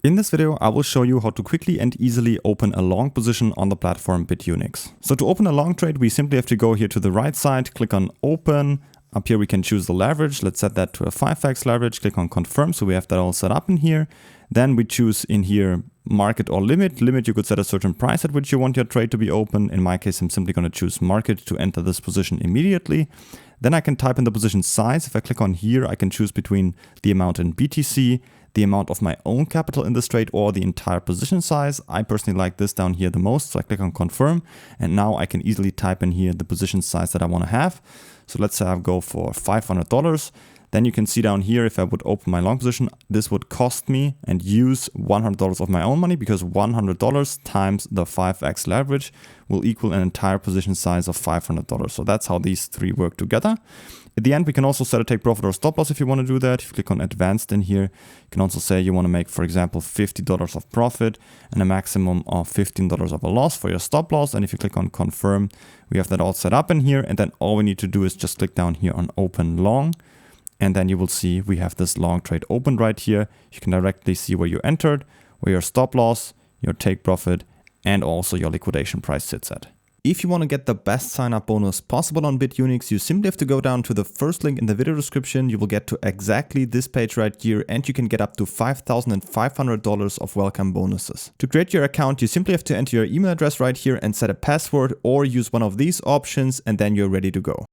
In this video, I will show you how to quickly and easily open a long position on the platform Bitunix. So to open a long trade, we simply have to go here to the right side, click on open. Up here we can choose the leverage. Let's set that to a 5x leverage, click on confirm. So we have that all set up in here. Then we choose in here market or limit. Limit, you could set a certain price at which you want your trade to be open. In my case, I'm simply going to choose market to enter this position immediately. Then I can type in the position size. If I click on here, I can choose between the amount in BTC, the amount of my own capital in this trade, or the entire position size. I personally like this down here the most, so I click on confirm, and now I can easily type in here the position size that I want to have. So let's say I go for $500. Then you can see down here, if I would open my long position, this would cost me and use $100 of my own money, because $100 times the 5x leverage will equal an entire position size of $500. So that's how these three work together. At the end, we can also set a take profit or stop loss if you want to do that. If you click on advanced in here, you can also say you want to make, for example, $50 of profit and a maximum of $15 of a loss for your stop loss. And if you click on confirm, we have that all set up in here. And then all we need to do is just click down here on open long. And then you will see we have this long trade opened right here. You can directly see where you entered, where your stop loss, your take profit, and also your liquidation price sits at. If you want to get the best sign up bonus possible on Bitunix, you simply have to go down to the first link in the video description. You will get to exactly this page right here, and you can get up to $5,500 of welcome bonuses. To create your account, you simply have to enter your email address right here and set a password, or use one of these options, and then you're ready to go.